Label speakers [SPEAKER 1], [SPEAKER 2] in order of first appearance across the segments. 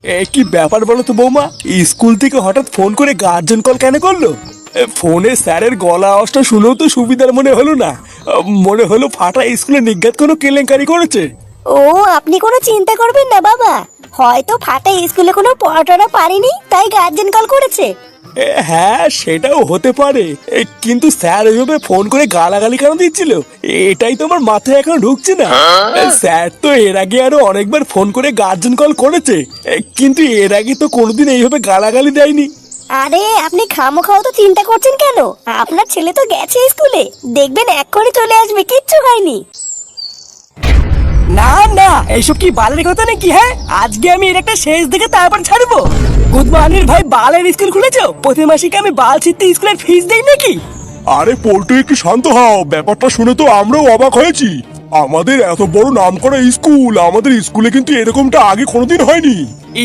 [SPEAKER 1] কি ব্যাপার বলো তো বৌমা, স্কুল থেকে হঠাৎ ফোন করে গার্জেন কল কেন করলো? ফোনে স্যারের গলা আওয়াজটা শুনেও তো সুবিধার মনে হলো না। মনে হলো ফাটা স্কুলে নিজ্ঞাত কোনো কেলেঙ্কারি করেছে।
[SPEAKER 2] ও আপনি কোনো চিন্তা করবেন না বাবা, হয়তো ফাটা স্কুলে কোনো পড়াটা পারেনি তাই গার্জেন কল করেছে।
[SPEAKER 1] হ্যাঁ সেটাও হতে পারে, কিন্তু স্যার ওইভাবে ফোন করে গালাগালি কেন দিচ্ছিল এটাই তো আমার মাথায় এখন ঢুকছে না। স্যার তো এর আগে আরো অনেকবার ফোন করে গার্জেন কল করেছে, কিন্তু এর আগে তো কোনোদিন এইভাবে গালাগালি দেয়নি।
[SPEAKER 2] আরে আপনি খামোখাও তো চিন্তা করছেন কেন? আপনার ছেলে তো গেছে স্কুলে, দেখবেন এক্ষুনি চলে আসবে, কিচ্ছু হয়নি।
[SPEAKER 3] না না, এইসব কি বালের কথা নাকি? হ্যাঁ, আজকে আমি এর একটা শেষ দেখে তারপর ছাড়বো। গুদমানির ভাই বালের স্কুল খুলেছো, প্রতি মাসে কি আমি বাল ছিটতে স্কুলের ফিস দেই নাকি?
[SPEAKER 1] আরে পল্টু একটু শান্ত হও, ব্যাপারটা শুনে তো আমরাও অবাক হয়েছি। আমাদের এত বড় নামকরা স্কুল, আমাদের স্কুলে কিন্তু এরকমটা আগে কোনোদিন হয়নি।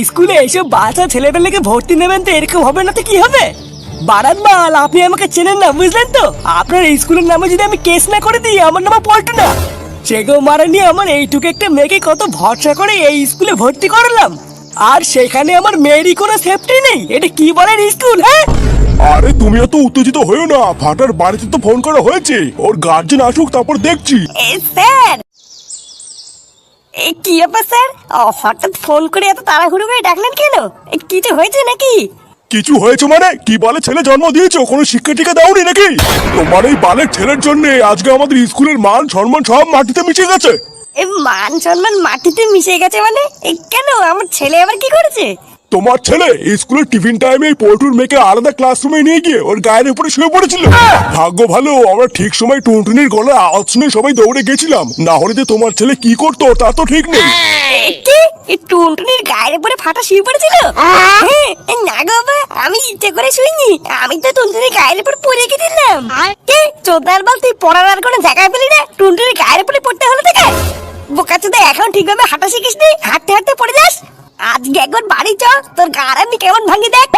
[SPEAKER 3] স্কুলে এইসব বাচ্চা ছেলেপেলেকে ভর্তি নেবেন তো এরকম হবে না তো কি হবে? বারাত বাল, আপনি আমাকে চেনেন না বুঝলেন তো? আপনার স্কুলের নামে যদি আমি কেস না করে দিই, আমার নাম পল্টু না। সেগো মারা নিয়ে আমার এইটুকু একটা মেয়েকে কত ভরসা করে এই স্কুলে ভর্তি করলাম, আর সেখানে আমার মেয়েরই কোনো সেফটি নেই। এটা কি বলেন স্কুল? হ্যাঁ
[SPEAKER 1] আরে তুমি এত উত্তেজিত হয়েও না, ফাটার বাড়িতে তো ফোন করা হয়েছে, ওর গার্জেন আসুক তারপর দেখছি।
[SPEAKER 2] স্যার, কি ব্যাপার স্যার? হঠাৎ ফোন করে এত তাড়াহুড়ো করে ডাকলেন কেন? কিছু হয়েছে নাকি?
[SPEAKER 1] কিছু হয়েছে মানে কি? বালের ছেলে জন্ম দিয়েছো, কোনো শিক্ষা টিকা দাওনি নাকি? তোমার এই বালের ছেলের জন্য আজকে আমাদের স্কুলের মান সম্মান সব মাটিতে মিশে গেছে।
[SPEAKER 2] মান সম্মান মাটিতে মিশে গেছে মানে? কেন, আমার ছেলে আবার কি করেছে?
[SPEAKER 1] তোমার ছেলে স্কুলের টিফিন টাইমে পল্টুর মেয়েকে আলাদা ক্লাসরুমে নিয়ে গিয়ে ওর গায়ের উপরে শুয়ে পড়েছিল। ভাগ্য ভালো আমরা ঠিক সময় টুনটুনির গলায় আওয়াজ শুনে সবাই দৌড়ে গেছিলাম, না হলে যে তোমার ছেলে কি করতো তা তো ঠিক নেই।
[SPEAKER 2] কি টুনটুনির গায়ের উপরে ফাটা শুয়ে পড়েছিল? না গো বাবা, আমি ইচ্ছে করে শুইনি, আমি তো টুনটুনির গায়ের উপর পড়ে গেছিলাম। কে চোদার বল, তুই পড়ার আর কোনো জায়গায় পেলি না, টুনটুনির গায়ের উপরে পড়তে হলো তোকে? বোকাচোদা, এখন ঠিকভাবে হাঁটা শিখিসনি, হাঁটতে হাঁটতে পড়ে যাস। আজকে একবার বাড়ি চ, তোর গার আমি কেমন ভাঙি দেখ।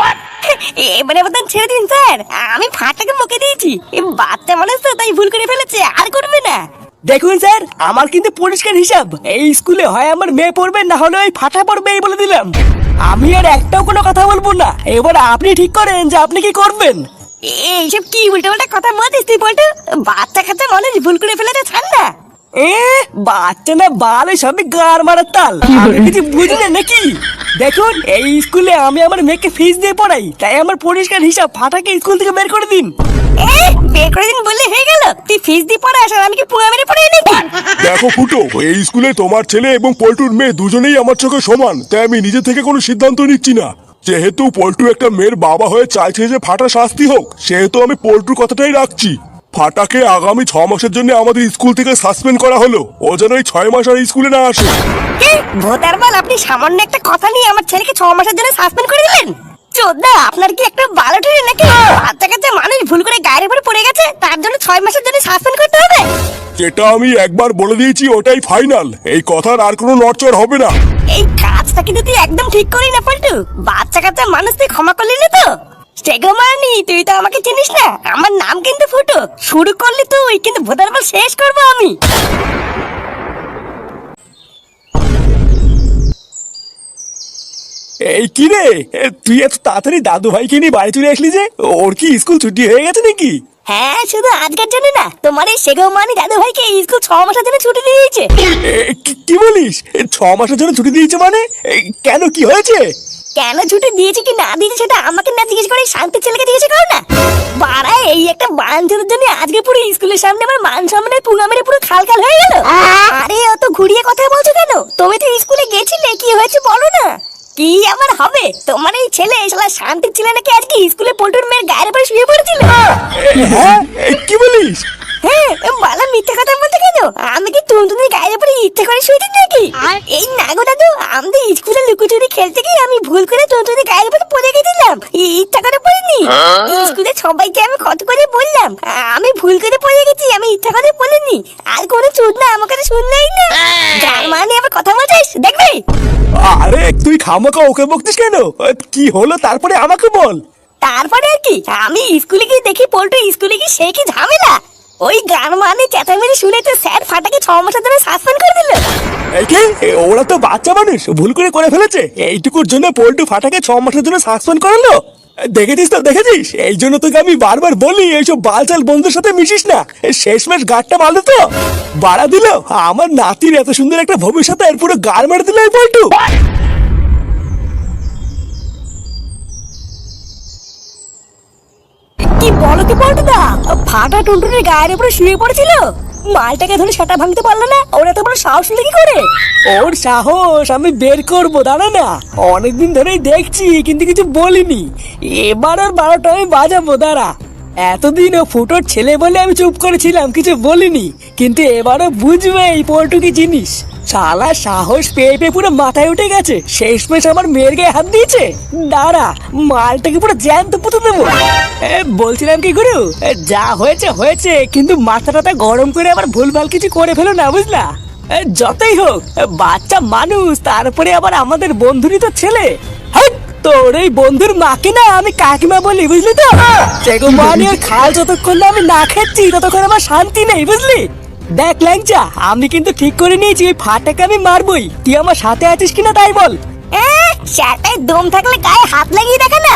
[SPEAKER 2] এবারে মতন ছেড়ে দিন স্যার, আমি ফাটাকে বকে দিয়েছি, বাচ্চা মানুষ তো তাই ভুল করে ফেলেছে, আর করবে না।
[SPEAKER 3] দেখুন স্যার, আমার কিন্তু পরিষ্কার হিসাব, এই স্কুলে হয় আমার মেয়ে পড়বে, না হলে ওই ফাটা পড়বে, এই বলে দিলাম। আমি আর একটাও কোনো কথা বলবো না। এবার আপনি ঠিক করেন যে আপনি কি করবেন।
[SPEAKER 2] এইসব কি উল্টো পাল্টা কথা বলছিস তুই বলতো? বাচ্চা কাচ্চা মানুষ ভুল করে ফেলেছে, ছাড় না।
[SPEAKER 3] বাচ্চা না বালে সবই গার মারার তাল, আমি কিছু বুঝি না নাকি? দেখুন, এই স্কুলে আমি আমার মেয়েকে ফিস দিয়ে পড়াই, তাই আমার পরিষ্কার হিসাব, ফাটাকে স্কুল থেকে বের করে দিন।
[SPEAKER 2] বের করে দিন বললে হয়ে গেল? তুই ফিস দিয়ে পড়াস আর আমি কি পুঙ্গা মেরে পড়াই নাকি?
[SPEAKER 1] দেখো ফুটো, এই স্কুলে তোমার ছেলে এবং পল্টুর মেয়ে দুজনেই আমার চোখে সমান, তাই আমি নিজে থেকে কোনো সিদ্ধান্ত নিচ্ছি না। যেহেতু পল্টু একটা মেয়ের বাবা হয়ে চাইছে যে ফাটা শাস্তি হোক, সেহেতু আমি পল্টুর কথাটাই রাখছি। ফাটাকে আগামী 6 মাসের জন্য আমাদের স্কুল থেকে সাসপেন্ড করা হলো, ও যেন এই 6 মাস আর স্কুলে না আসে।
[SPEAKER 2] ভোটার বল, আপনি সামান্য একটা কথা নিয়ে আমার ছেলেকে 6 মাসের জন্য সাসপেন্ড করে দিলেন? চোদা, আপনার কি একটা বালো ঠেলে নাকি? বাচ্চা কাচ্চা মানুষ ভুল করে গায়ের উপরে পড়ে গেছে, তার জন্য 6 মাসের জন্য সাসপেন্ড করতে হবে?
[SPEAKER 1] যেটা আমি একবার বলে দিয়েছি ওটাই ফাইনাল, এই কথার আর কোনো নড়চড় হবে না।
[SPEAKER 2] এই কাজটা কিন্তু তুই একদম ঠিক করি না পল্টু, বাচ্চা কাচ্চা মানুষ তুই ক্ষমা করলি না তো? সেগো মানি, তুই তো আমাকে চিনিস না, আমার নাম কিন্তু ফুটো। শুরু করলি তুই, কিন্তু ভোটার বল শেষ করবো আমি।
[SPEAKER 1] এই কি রে, তুই এত তাড়াতাড়ি দাদু ভাইকে নিয়ে বাড়ি চলে আসলি যে? ওর কি স্কুল ছুটি হয়ে গেছে নাকি?
[SPEAKER 2] হ্যাঁ, শুধু আজকের জন্য না, তোমার এই সেগো মানি দাদু ভাইকে স্কুল 6 মাসের জন্য ছুটি দিয়ে দিয়েছে।
[SPEAKER 1] কি বলিস? 6 মাসের জন্য ছুটি দিয়েছে মানে? কেন, কি হয়েছে?
[SPEAKER 2] কেন ছুটি দিয়েছে কি না দিয়েছে সেটা আমাকে না জিজ্ঞেস করে শান্তির ছেলেকে জিজ্ঞেস করো না। বাড়া, এই একটা বাঞ্ছদের জন্য আজকে পুরো স্কুলের সামনে আমার মান সম্মানের পুঙ্গা মেরে পুরো খাল খাল হয়ে গেল। আরে অত ঘুরিয়ে কথা বলছো কেন? তুমি তো স্কুলে গেছিলে, কি হয়েছে বলো না। কি আমার হবে? তোমার এই ছেলে শালা শান্তির ছেলে নাকি আজকে স্কুলে পল্টুর মেয়ের গায়ের উপরে শুয়ে পড়েছিল?
[SPEAKER 1] হ্যাঁ, কি বলিস?
[SPEAKER 2] হ্যাঁ, বালা মিথ্যে কথা বলতে কেন? আমি কি টুনটুনির গায়ের উপরে ইচ্ছে করে শুয়ে দিই নাকি? এই না গো দাদু, আমাদের স্কুলে লুকোচুরি খেলতে গিয়ে আমি ভুল করে টুনটুনির গায়ের উপরে পড়ে গেছিলাম, ইচ্ছা করে পড়িনি। স্কুলে সবাইকে আমি কত করে বললাম আমি ভুল করে পড়ে গেছি, আমি ইচ্ছা করে পড়িনি। আর কোনো চুদ না আমার কাছে শুনলেই না, যার মানে আবার কথা বলছিস দেখবি।
[SPEAKER 1] আরে তুই খামাকা ওকে বকতিস কেন? কি হলো তারপরে আমাকে বল।
[SPEAKER 2] তারপরে আর কি, আমি স্কুলে গিয়ে দেখি পল্টু স্কুলে গিয়ে সে কি ঝামেলা। ওই গান মানে চেঁচামেচি শুনে তো স্যার ফাটাকে 6 মাসের জন্য সাসপেন্ড করে দিল।
[SPEAKER 3] একে ওরা তো বাচ্চা মানুষ, ভুল করে ফেলেছে। এইটুকুর জন্য পল্টু ফাটাকে 6 মাসের জন্য সাসপেন্ড করালো। দেখেছিস, এই জন্য তোকে আমি বারবার বলি এইসব বালচাল বন্ধুর সাথে মিশিস না। শেষমেশ গাড়টা মারলো তো বাড়া দিল। আমার নাতির এত সুন্দর একটা ভবিষ্যৎ এর পুরো গাড় মেরে দিল এই পল্টু।
[SPEAKER 2] কি বলো কি পল্টুদা, ফাটা টুনটুনির গায়ের উপরে শুয়ে পড়েছিল, মালটাকে ধরে সেটা ভাঙতে পারলো না? ওরা তো বড় সাহস হলো কি করে?
[SPEAKER 3] ওর সাহস আমি বের করবো, দাঁড়া না। অনেকদিন ধরেই দেখছি কিন্তু কিছু বলিনি, এবার ওর 12টা আমি বাজাবো, দাঁড়া। এতদিন ও ফুটোর ছেলে বলে আমি চুপ করেছিলাম, কিছু বলিনি, কিন্তু এবারও বুঝবে এই পল্টু কি জিনিস। শালা সাহস পেয়ে পেয়ে পুরো মাথায় উঠে গেছে, শেষমেশ আমার মেয়ের গায়ে হাত দিয়েছে। দাঁড়া, মালটাকে পুরো জ্যান্ত পুঁতে দেবো। বলছিলাম কি গুরু, যা হয়েছে, কিন্তু মাথাটা গরম করে আবার ভুলভাল কিছু করে ফেলো না, বুঝলা? যতই হোক বাচ্চা মানুষ, তারপরে আবার আমাদের বন্ধুরই তো ছেলে। হ্যাঁ, তোর এই বন্ধুর মাকে না আমি কাকিমা বলি, বুঝলি তো? সেগো মানে ওর খাল যতক্ষণ না আমি না খাচ্ছি ততক্ষণ আমার শান্তি নেই, বুঝলি? দেখ ল্যাংচা, আমি কিন্তু ঠিক করে নিয়েছি ওই ফাটাকে আমি মারবই। তুই আমার সাথে আছিস কিনা তাই বল।
[SPEAKER 2] সেটাই দম থাকলে গায়ে হাত লাগিয়ে দেখা না।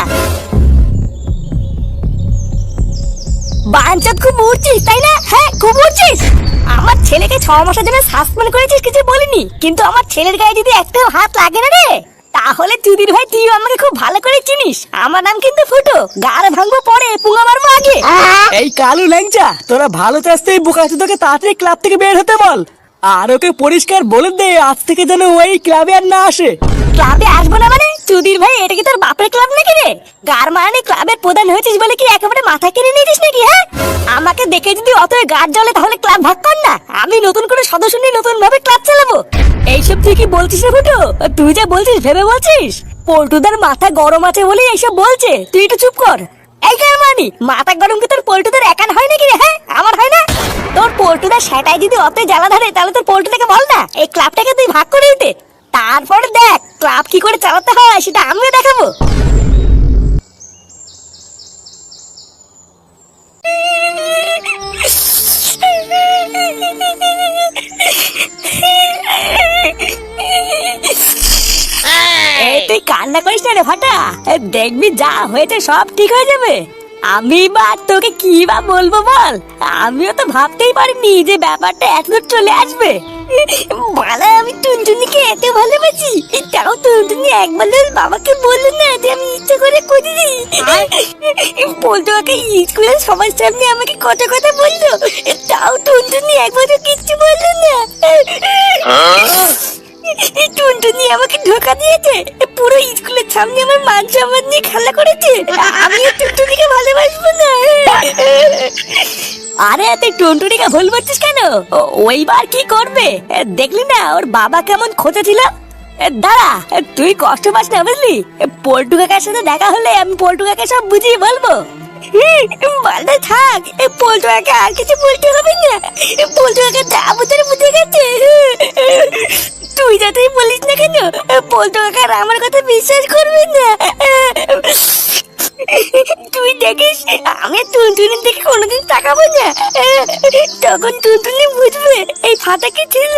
[SPEAKER 2] বাঞ্চাত খুব উঠছিস তাই না? হ্যাঁ, খুব উঠছিস। আমার ছেলেকে 6 মাসের জন্য সাসপেন্ড করেছিস, কিছু বলিনি, কিন্তু আমার ছেলের গায়ে যদি একটাও হাত লাগে না রে, তাহলে চুদির ভাই তুই আমাকে খুব ভালো করে চিনিস। আমার নাম কিন্তু ফুটো, গাড় ভাঙবো পরে, পুঙ্গা মারবো আগে।
[SPEAKER 3] এই কালু ল্যাংচা, তোরা ভালো চাস এই বোকাচোদাকে তাড়াতাড়ি ক্লাব থেকে বের হতে বল, আর ওকে পরিষ্কার বলে দে আজ থেকে যেন ওই ক্লাবে আর না আসে।
[SPEAKER 2] ক্লাবে আসবো না মানে? চুদির ভাই, এটা কি তোর বাপের ক্লাব নাকি রে? গার মানে ক্লাবের প্রধান হয়েছিস বলে কি একেবারে মাথা কিনে নিয়েছিস নাকি? হ্যাঁ, আমাকে দেখে যদি অত গাড় জ্বলে তাহলে ক্লাব ভাগ কর না, আমি নতুন করে সদস্য নিয়ে নতুন ভাবে ক্লাব চালাবো। এইসব তুই কি বলছিস রে ফুটো? তুই যা বলছিস ভেবে বলছিস? পল্টুদার মাথা গরম আছে বলেই এইসব বলছে, তুই একটু চুপ কর। এই কারমানি, মাথা গরম কি তোর পল্টুদার একান হয় নাকি রে? হ্যাঁ, আমার হয় না? তোর পল্টুদার সেটাই যদি অত জ্বালা ধরে তাহলে তোর পল্টুদাকে বল না এই ক্লাবটাকে তুই ভাগ করে দিতে। তারপরে দেখ ক্লাব কি করে চালাতে হয় সেটা আমিও দেখাবো। তুই কান্না করিস না রে ফাটা, দেখবি যা হয়েছে সব ঠিক হয়ে যাবে। আমি বা তোকে কি বা বলবো বল, আমিও তো ভাবতেই পারিনি যে ব্যাপারটা এতদূর চলে আসবে। বালা, আমি টুনটুনিকে এত ভালোবাসি, তাও টুনটুনি একবার বাবাকে বললো না যে আমি ইচ্ছে করে করিনি। বলতো ওকে স্কুলের সবার সামনে আমাকে কত কথা বললো, তাও টুনটুনি একবারও কিচ্ছু বললো না। টুনটুনি আমাকে ধোকা দিয়েছে, পুরো স্কুলের সামনে আমার মান সম্মান নিয়ে খেলা করেছে। আমিও টুনটুনিকে ভালোবাসবো না। আরে তুই টুনটুনিকে ভুল বলছিস কেন? ওইবার কি করবে দেখলি না ওর বাবা কেমন খোঁজা ছিল। দাঁড়া, তুই কষ্ট পাস না বুঝলি, পল্টু কাকার সাথে দেখা হলে আমি পল্টু কাকে সব বুঝিয়ে বলবো। ভালো থাক, পল্টু কাকা আর কিছু বলতে হবে না, পল্টু কাকা যা বুঝে বুঝে গেছে। তুই যাতেই বলিস না কেন, পল্টু কাকার আমার কথা বিশ্বাস করবে না। তুই দেখিস আমি টুনটুনির দিকে কোনোদিন তাকাবো না, তখন টুনটুনি বুঝবে এই ফাটা কি ছিল।